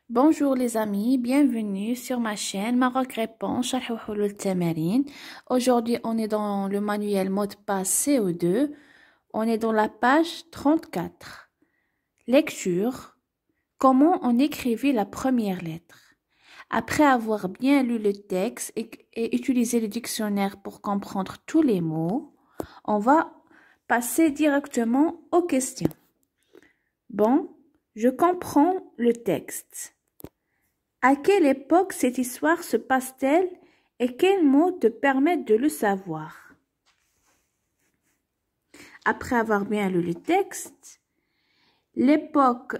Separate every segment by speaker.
Speaker 1: Bonjour les amis, bienvenue sur ma chaîne Maroc Répond, Sharh wa Hulul Tamarin. Aujourd'hui, on est dans le manuel mot de passe CO2. On est dans la page 34. Lecture. Comment on écrivait la première lettre? Après avoir bien lu le texte et utilisé le dictionnaire pour comprendre tous les mots, on va passer directement aux questions. Bon, je comprends le texte. À quelle époque cette histoire se passe-t-elle et quels mots te permettent de le savoir? Après avoir bien lu le texte,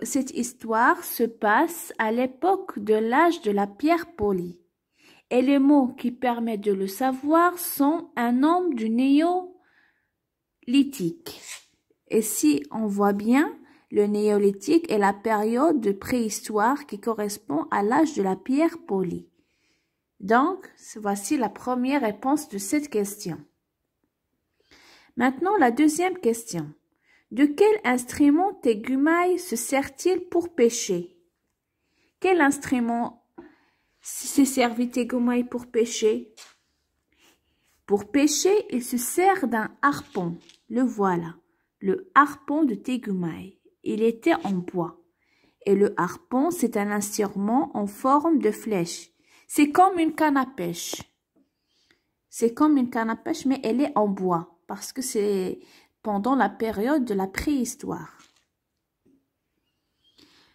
Speaker 1: cette histoire se passe à l'époque de l'âge de la pierre polie. Et les mots qui permettent de le savoir sont un nombre du néolithique. Et si on voit bien, le néolithique est la période de préhistoire qui correspond à l'âge de la pierre polie. Donc, voici la première réponse de cette question. Maintenant, la deuxième question. De quel instrument Tegumai se sert-il pour pêcher? Quel instrument s'est servi Tegumai pour pêcher? Pour pêcher, il se sert d'un harpon. Le voilà, le harpon de Tegumai. Il était en bois. Et le harpon, c'est un instrument en forme de flèche. C'est comme une canne à pêche. C'est comme une canne à pêche, mais elle est en bois. Parce que c'est pendant la période de la préhistoire.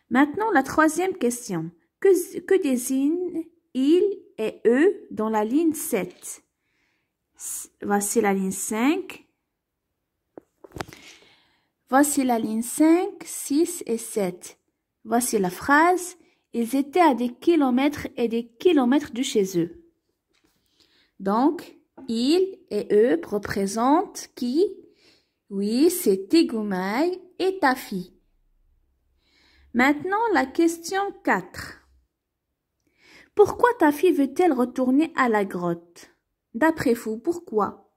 Speaker 1: Maintenant, la troisième question. Que désignent il et eux dans la ligne 7? Voici la ligne 5. Voici la ligne 5, 6 et 7. Voici la phrase. Ils étaient à des kilomètres et des kilomètres de chez eux. Donc, ils et eux représentent qui? Oui, c'est Tegumai et Tafi. Maintenant, la question 4. Pourquoi Tafi veut-elle retourner à la grotte? D'après vous, pourquoi?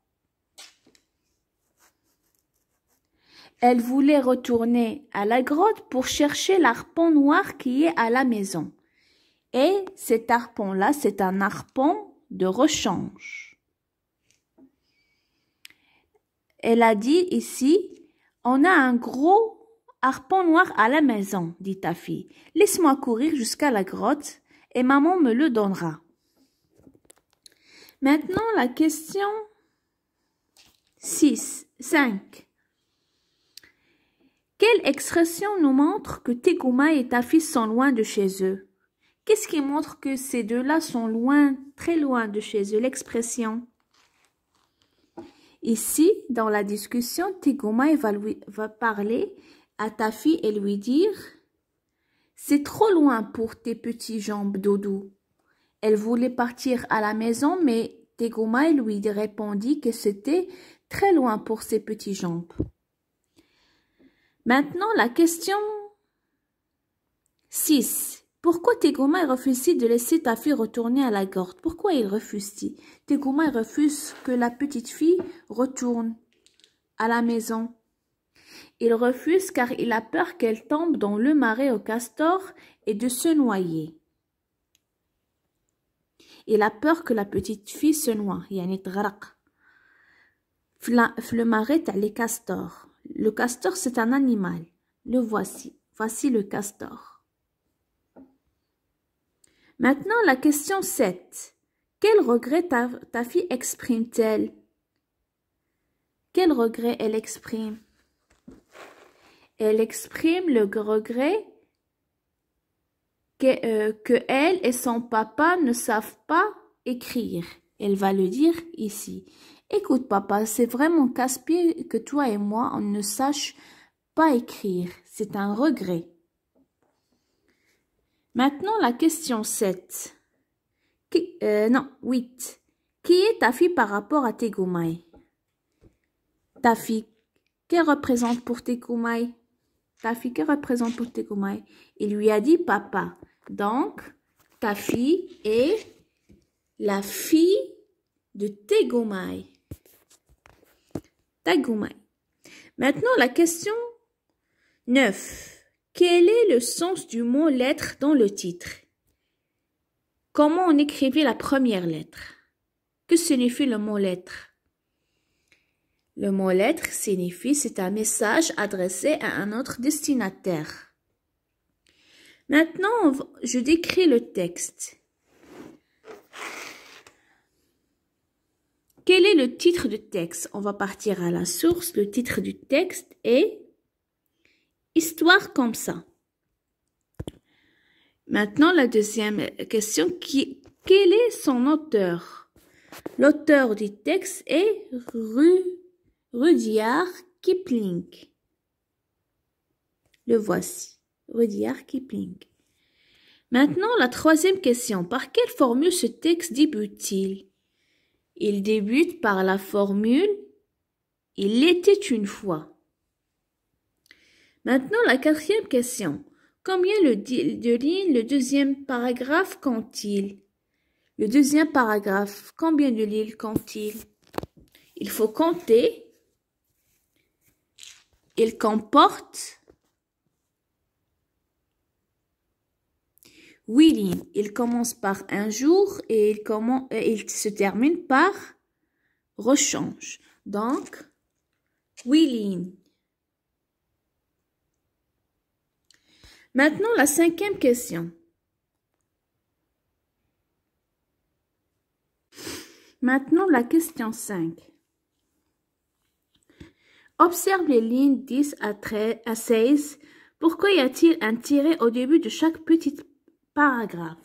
Speaker 1: Elle voulait retourner à la grotte pour chercher l'harpon noir qui est à la maison. Et cet harpon-là, c'est un harpon de rechange. Elle a dit ici, on a un gros harpon noir à la maison, dit Tafi. Laisse-moi courir jusqu'à la grotte et maman me le donnera. Maintenant, la question 5. Quelle expression nous montre que Tegumai et Tafi sont loin de chez eux? Qu'est-ce qui montre que ces deux-là sont loin, très loin de chez eux? L'expression. Ici, dans la discussion, Tegumai va parler à Tafi et lui dire « C'est trop loin pour tes petites jambes, Doudou. » Elle voulait partir à la maison, mais Tegumai lui répondit que c'était très loin pour ses petites jambes. Maintenant, la question 6. Pourquoi Tegumai refuse-t-il de laisser Tafi retourner à la grotte? Pourquoi il refuse-t-il? Tegumai refuse que la petite fille retourne à la maison. Il refuse car il a peur qu'elle tombe dans le marais au castor et de se noyer. Il a peur que la petite fille se noie. Yani tgharaq. Le marais, t'as les castors. Le castor, c'est un animal. Le voici. Voici le castor. Maintenant, la question 7. Quel regret Tafi exprime-t-elle? Quel regret elle exprime? Elle exprime le regret que elle et son papa ne savent pas écrire. Elle va le dire ici. Écoute papa, c'est vraiment casse-pied que toi et moi, on ne sache pas écrire. C'est un regret. Maintenant, la question 7. 8. Qui est Tafi par rapport à Tegumai? Tafi, qu'elle représente pour Tegumai? Tafi, qu'elle représente pour Tegumai? Il lui a dit papa. Donc, Tafi est la fille de Tegumai. Tegumai. Maintenant, la question 9. Quel est le sens du mot lettre dans le titre? Comment on écrivait la première lettre? Que signifie le mot lettre? Le mot lettre signifie c'est un message adressé à un autre destinataire. Maintenant, je décris le texte. Quel est le titre du texte? On va partir à la source. Le titre du texte est Histoire comme ça. Maintenant, la deuxième question, quel est son auteur? L'auteur du texte est Rudyard Kipling. Le voici, Rudyard Kipling. Maintenant, la troisième question, par quelle formule ce texte débute-t-il? Il débute par la formule « Il était une fois ». Maintenant, la quatrième question. Combien de lignes le deuxième paragraphe compte-t-il? Le deuxième paragraphe, combien de lignes compte-t-il? Il faut compter. Il comporte 8 lignes. Il commence par un jour et il se termine par rechange. Donc, 8 lignes. Maintenant, la cinquième question. Maintenant, la question 5. Observe les lignes 10 à 16. Pourquoi y a-t-il un tiret au début de chaque petit paragraphe?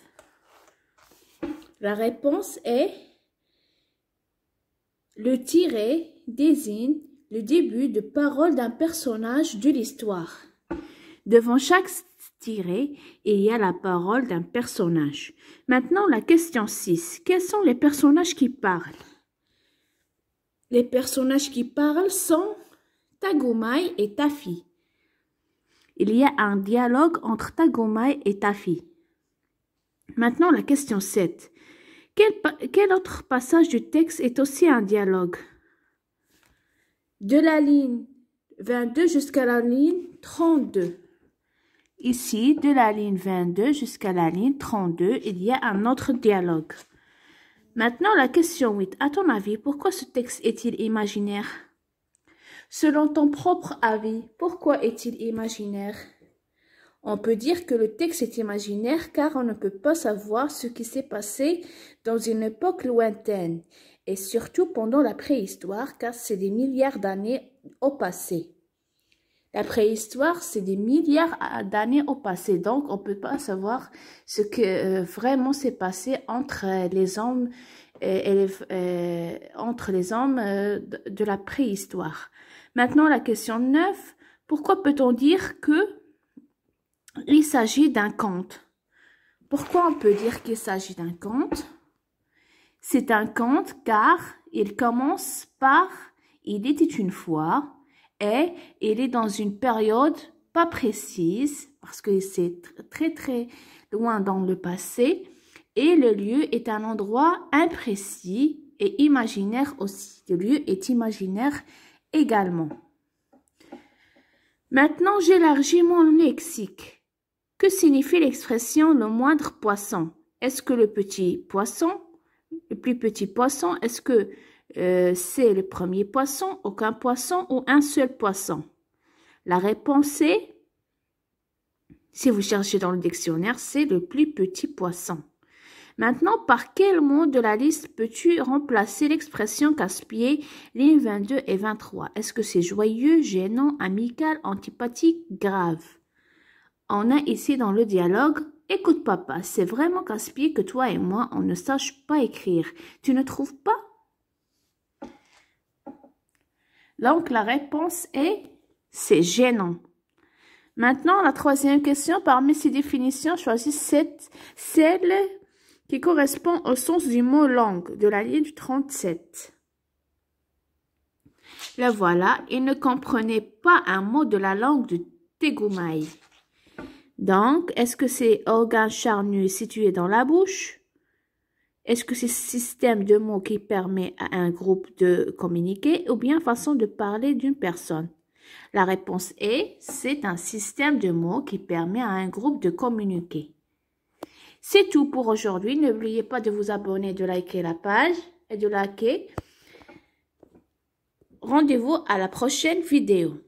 Speaker 1: La réponse est le tiret désigne le début de parole d'un personnage de l'histoire. Devant chaque tiret, il y a la parole d'un personnage. Maintenant, la question 6. Quels sont les personnages qui parlent? Les personnages qui parlent sont Tagomai et Taffy. Il y a un dialogue entre Tagomai et Taffy. Maintenant, la question 7. Quel autre passage du texte est aussi un dialogue? De la ligne 22 jusqu'à la ligne 32. Ici, de la ligne 22 jusqu'à la ligne 32, il y a un autre dialogue. Maintenant, la question 8. À ton avis, pourquoi ce texte est-il imaginaire? Selon ton propre avis, pourquoi est-il imaginaire? On peut dire que le texte est imaginaire car on ne peut pas savoir ce qui s'est passé dans une époque lointaine et surtout pendant la préhistoire car c'est des milliards d'années au passé. La préhistoire, c'est des milliards d'années au passé, donc on ne peut pas savoir ce que vraiment s'est passé entre les hommes de la préhistoire. Maintenant, la question 9. Pourquoi peut-on dire que il s'agit d'un conte? Pourquoi on peut dire qu'il s'agit d'un conte? C'est un conte car il commence par « Il était une fois » et il est dans une période pas précise parce que c'est très très loin dans le passé et le lieu est un endroit imprécis et imaginaire aussi. Le lieu est imaginaire également. Maintenant, j'élargis mon lexique. Que signifie l'expression le moindre poisson? Est-ce que le petit poisson, le plus petit poisson, est-ce que c'est le premier poisson, aucun poisson ou un seul poisson? La réponse est, si vous cherchez dans le dictionnaire, c'est le plus petit poisson. Maintenant, par quel mot de la liste peux-tu remplacer l'expression casse-pied, lignes 22 et 23? Est-ce que c'est joyeux, gênant, amical, antipathique, grave? On a ici dans le dialogue, écoute papa, c'est vraiment casse-pied que toi et moi, on ne sache pas écrire. Tu ne trouves pas? Donc, la réponse est, c'est gênant. Maintenant, la troisième question, parmi ces définitions, choisis celle qui correspond au sens du mot langue, de la ligne 37. Le voilà, il ne comprenait pas un mot de la langue de Tagomai. Donc, est-ce que c'est organe charnu situé dans la bouche? Est-ce que c'est système de mots qui permet à un groupe de communiquer ou bien façon de parler d'une personne? La réponse est, c'est un système de mots qui permet à un groupe de communiquer. C'est tout pour aujourd'hui. N'oubliez pas de vous abonner, de liker la page et de liker. Rendez-vous à la prochaine vidéo.